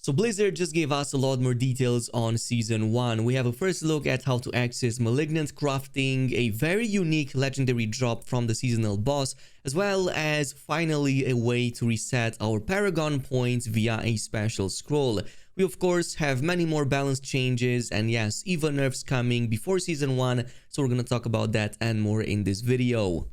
So Blizzard just gave us a lot more details on Season 1. We have a first look at how to access Malignant crafting, a very unique legendary drop from the seasonal boss, as well as finally a way to reset our Paragon points via a special scroll. We of course have many more balance changes and yes, even nerfs coming before Season 1, so we're gonna talk about that and more in this video.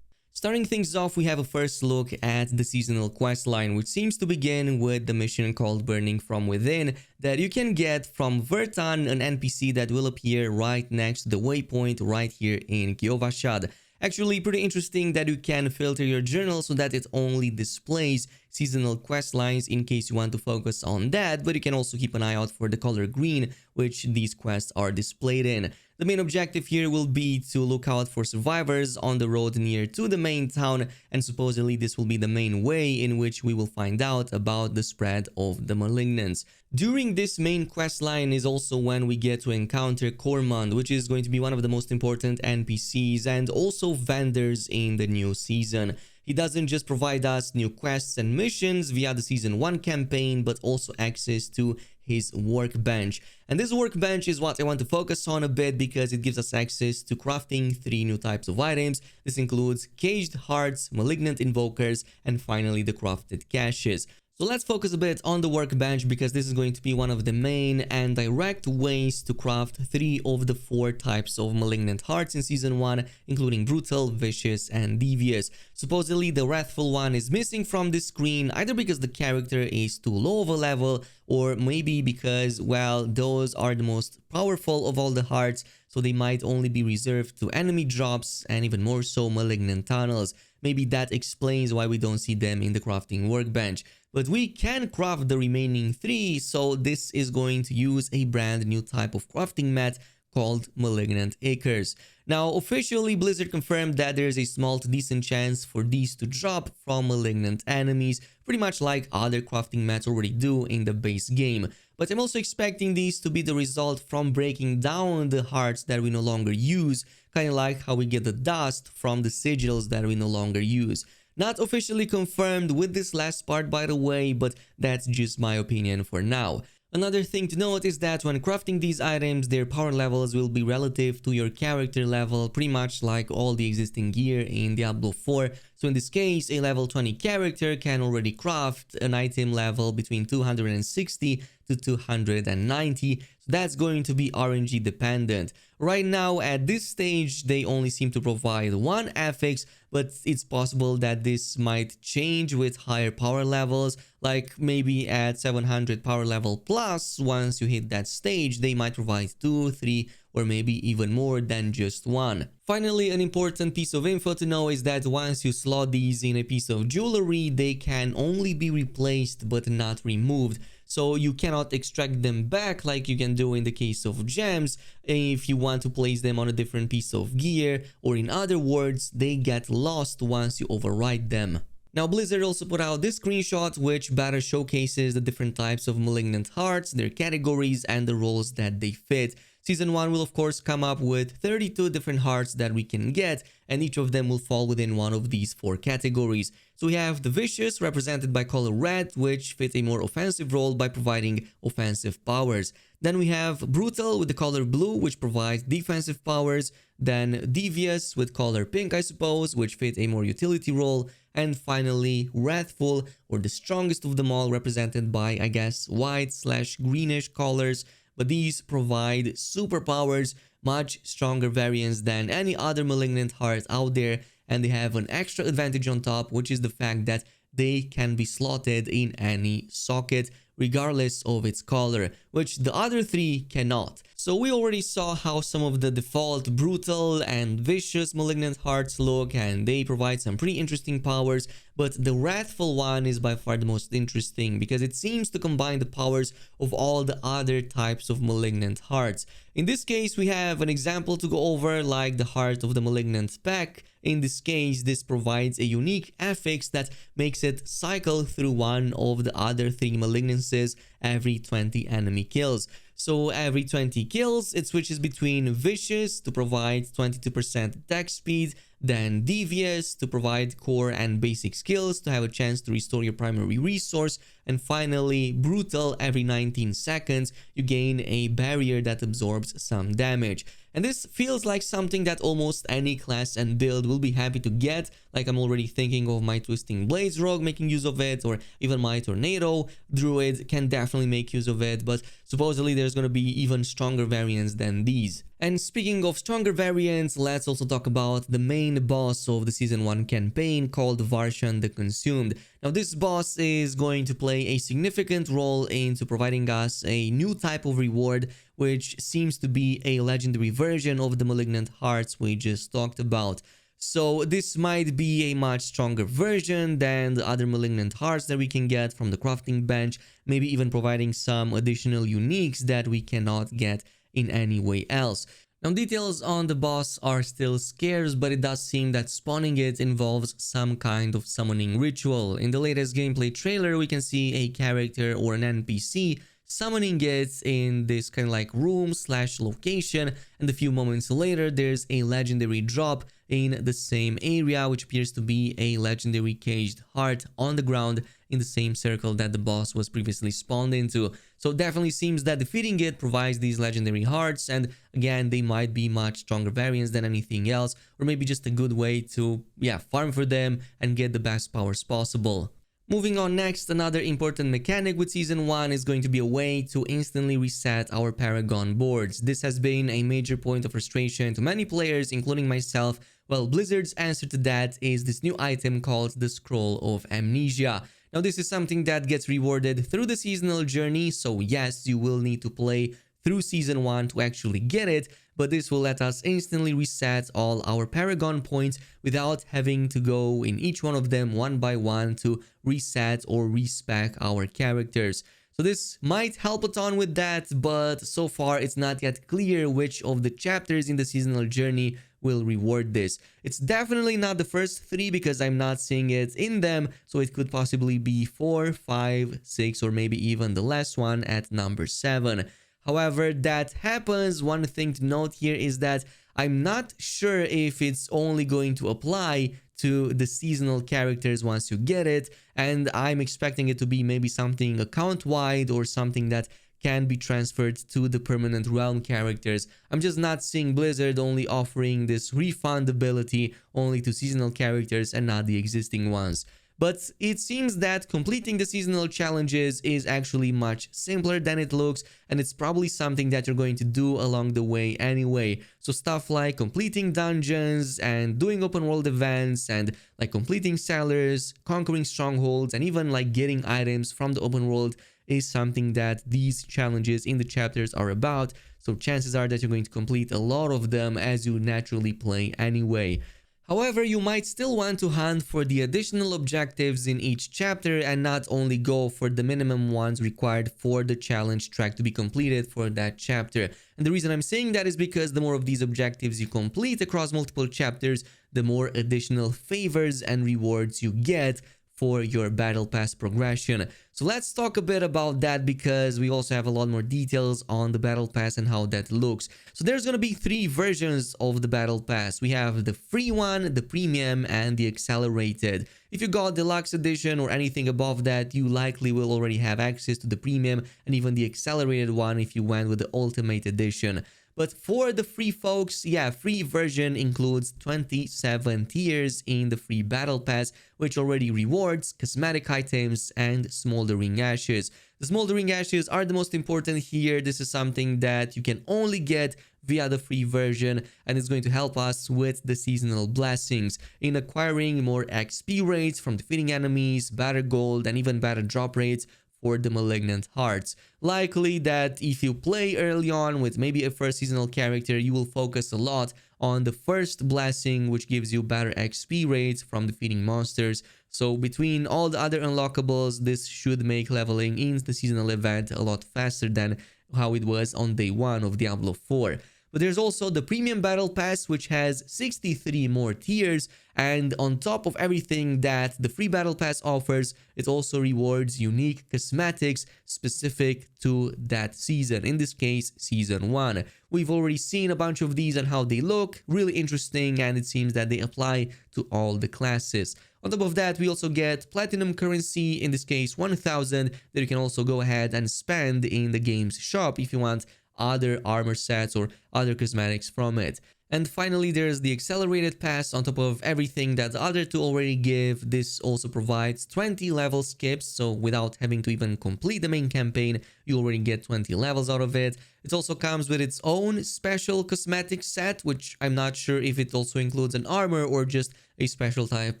Starting things off, we have a first look at the seasonal questline, which seems to begin with the mission called Burning from Within that you can get from Vertan, an NPC that will appear right next to the waypoint right here in Kyovashad. Actually, pretty interesting that you can filter your journal so that it only displays seasonal quest lines in case you want to focus on that, but you can also keep an eye out for the color green, which these quests are displayed in. The main objective here will be to look out for survivors on the road near to the main town, and supposedly this will be the main way in which we will find out about the spread of the Malignants. During this main quest line is also when we get to encounter Cormand, which is going to be one of the most important NPCs and also vendors in the new season. He doesn't just provide us new quests and missions via the Season 1 campaign, but also access to his workbench. And this workbench is what I want to focus on a bit because it gives us access to crafting 3 new types of items. This includes Caged Hearts, Malignant Invokers, and finally the crafted caches. So let's focus a bit on the workbench because this is going to be one of the main and direct ways to craft 3 of the 4 types of Malignant Hearts in Season 1, including Brutal, Vicious, and Devious. Supposedly the Wrathful one is missing from this screen either because the character is too low of a level or maybe because, well, those are the most powerful of all the hearts, so they might only be reserved to enemy drops and even more so Malignant Tunnels. Maybe that explains why we don't see them in the crafting workbench. But we can craft the remaining 3, so this is going to use a brand new type of crafting mat called Malignant Acres. Now, officially, Blizzard confirmed that there's a small to decent chance for these to drop from Malignant enemies, pretty much like other crafting mats already do in the base game. But I'm also expecting these to be the result from breaking down the hearts that we no longer use, kind of like how we get the dust from the sigils that we no longer use. Not officially confirmed with this last part, by the way, but that's just my opinion for now. Another thing to note is that when crafting these items, their power levels will be relative to your character level, pretty much like all the existing gear in Diablo 4. So in this case, a level 20 character can already craft an item level between 260 to 290, so that's going to be RNG dependent. Right now, at this stage, they only seem to provide 1 affix, but it's possible that this might change with higher power levels, like maybe at 700 power level plus, once you hit that stage, they might provide 2, 3, or maybe even more than just 1. Finally, an important piece of info to know is that once you slot these in a piece of jewelry, they can only be replaced but not removed. So you cannot extract them back like you can do in the case of gems if you want to place them on a different piece of gear, or in other words, they get lost once you overwrite them. Now, Blizzard also put out this screenshot which better showcases the different types of Malignant Hearts, their categories, and the roles that they fit. Season 1 will of course come up with 32 different hearts that we can get, and each of them will fall within one of these 4 categories. So we have the Vicious, represented by color red, which fit a more offensive role by providing offensive powers. Then we have Brutal with the color blue, which provides defensive powers. Then Devious with color pink, I suppose, which fit a more utility role. And finally, Wrathful, or the strongest of them all, represented by, I guess, white/greenish colors. But these provide superpowers, much stronger variants than any other Malignant Heart out there, and they have an extra advantage on top, which is the fact that they can be slotted in any socket regardless of its color, which the other 3 cannot. So we already saw how some of the default Brutal and Vicious Malignant Hearts look, and they provide some pretty interesting powers, but the Wrathful one is by far the most interesting because it seems to combine the powers of all the other types of Malignant Hearts. In this case, we have an example to go over, like the Heart of the Malignant Pack. In this case, this provides a unique affix that makes it cycle through one of the other 3 malignancies every 20 enemy kills. So every 20 kills, it switches between Vicious to provide 22% attack speed then Devious to provide core and basic skills to have a chance to restore your primary resource, and finally Brutal. Every 19 seconds you gain a barrier that absorbs some damage. And this feels like something that almost any class and build will be happy to get. Like, I'm already thinking of my Twisting Blades rogue making use of it, or even my Tornado druid can definitely make use of it, but supposedly there's going to be even stronger variants than these. And speaking of stronger variants, let's also talk about the main boss of the Season 1 campaign called Varshan the Consumed. Now, this boss is going to play a significant role into providing us a new type of reward, which seems to be a legendary version of the Malignant Hearts we just talked about. So this might be a much stronger version than the other Malignant Hearts that we can get from the crafting bench, maybe even providing some additional uniques that we cannot get in any way else. Now, details on the boss are still scarce, but it does seem that spawning it involves some kind of summoning ritual. In the latest gameplay trailer, we can see a character or an NPC summoning it in this kind of like room / location, and a few moments later there's a legendary drop in the same area, which appears to be a legendary caged heart on the ground in the same circle that the boss was previously spawned into. So it definitely seems that defeating it provides these legendary hearts, and again, they might be much stronger variants than anything else, or maybe just a good way to farm for them and get the best powers possible. Moving on next, another important mechanic with Season 1 is going to be a way to instantly reset our Paragon boards. This has been a major point of frustration to many players, including myself. Well, Blizzard's answer to that is this new item called the Scroll of Amnesia. Now, this is something that gets rewarded through the seasonal journey, so yes, you will need to play through Season 1 to actually get it, but this will let us instantly reset all our Paragon points without having to go in each one of them one by one to reset or respec our characters. So this might help a ton with that, but so far it's not yet clear which of the chapters in the seasonal journey will reward this. It's definitely not the first 3 because I'm not seeing it in them, so it could possibly be 4, 5, 6, or maybe even the last one at number 7. However, that happens. One thing to note here is that I'm not sure if it's only going to apply to the seasonal characters once you get it, and I'm expecting it to be maybe something account-wide or something that can be transferred to the permanent realm characters. I'm just not seeing Blizzard only offering this refund ability only to seasonal characters and not the existing ones. But it seems that completing the seasonal challenges is actually much simpler than it looks, and it's probably something that you're going to do along the way anyway. So stuff like completing dungeons and doing open world events and like completing cellars, conquering strongholds, and even like getting items from the open world is something that these challenges in the chapters are about. So chances are that you're going to complete a lot of them as you naturally play anyway. However, you might still want to hunt for the additional objectives in each chapter and not only go for the minimum ones required for the challenge track to be completed for that chapter. And the reason I'm saying that is because the more of these objectives you complete across multiple chapters, the more additional favors and rewards you get for your battle pass progression. So let's talk a bit about that because we also have a lot more details on the battle pass and how that looks. So there's going to be 3 versions of the battle pass. We have the free one, the premium, and the accelerated. If you got deluxe edition or anything above that, you likely will already have access to the premium and even the accelerated one if you went with the ultimate edition. But for the free folks, free version includes 27 tiers in the free battle pass, which already rewards cosmetic items and smoldering ashes. The smoldering ashes are the most important here. This is something that you can only get via the free version, and it's going to help us with the seasonal blessings in acquiring more XP rates from defeating enemies, better gold, and even better drop rates for the Malignant Hearts. Likely that if you play early on with maybe a first seasonal character, you will focus a lot on the first blessing, which gives you better XP rates from defeating monsters. So between all the other unlockables, this should make leveling in the seasonal event a lot faster than how it was on day 1 of Diablo 4. But there's also the Premium Battle Pass, which has 63 more tiers. And on top of everything that the free Battle Pass offers, it also rewards unique cosmetics specific to that season. In this case, Season 1. We've already seen a bunch of these and how they look. Really interesting, and it seems that they apply to all the classes. On top of that, we also get platinum currency, in this case 1000, that you can also go ahead and spend in the game's shop if you want other armor sets or other cosmetics from it. And finally, there's the accelerated pass. On top of everything that the other two already give, this also provides 20 level skips, so without having to even complete the main campaign, you already get 20 levels out of it. It also comes with its own special cosmetic set, which I'm not sure if it also includes an armor or just a special type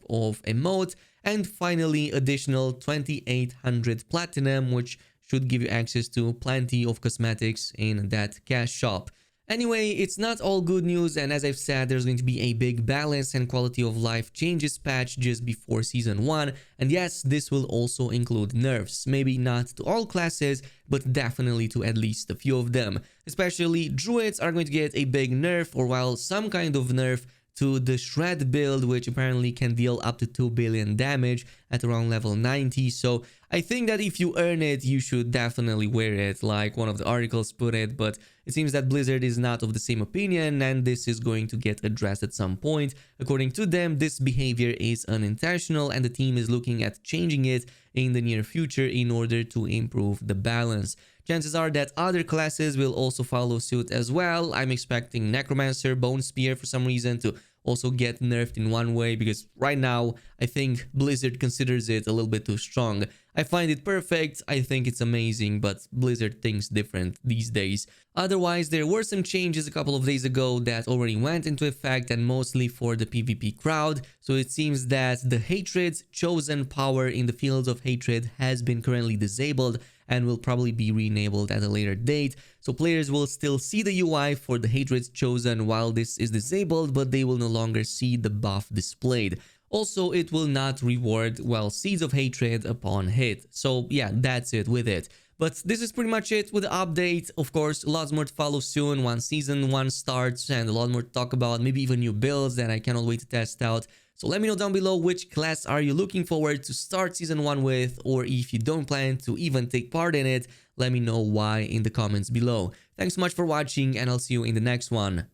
of emote. And finally, additional 2800 platinum, which should give you access to plenty of cosmetics in that cash shop. Anyway, it's not all good news, and as I've said, there's going to be a big balance and quality of life changes patch just before Season 1, and yes, this will also include nerfs. Maybe not to all classes, but definitely to at least a few of them. Especially druids are going to get a big nerf, or well, some kind of nerf to the Shred build, which apparently can deal up to 2 billion damage at around level 90. So I think that if you earn it, you should definitely wear it, like one of the articles put it. But it seems that Blizzard is not of the same opinion, and this is going to get addressed at some point. According to them, this behavior is unintentional, and the team is looking at changing it in the near future in order to improve the balance. Chances are that other classes will also follow suit as well. I'm expecting Necromancer, Bone Spear for some reason to also get nerfed in one way, because right now I think Blizzard considers it a little bit too strong. I find it perfect, I think it's amazing, but Blizzard thinks different these days. Otherwise, there were some changes a couple of days ago that already went into effect, and mostly for the PvP crowd. So it seems that the Hatred's chosen power in the Fields of Hatred has been currently disabled and will probably be re-enabled at a later date. So players will still see the UI for the Hatred's chosen while this is disabled, but they will no longer see the buff displayed. Also, it will not reward, well, Seeds of Hatred upon hit. So yeah, that's it with it. But this is pretty much it with the update. Of course, lots more to follow soon once Season 1 starts, and a lot more to talk about, maybe even new builds that I cannot wait to test out. So let me know down below which class are you looking forward to start Season 1 with, or if you don't plan to even take part in it, let me know why in the comments below. Thanks so much for watching, and I'll see you in the next one.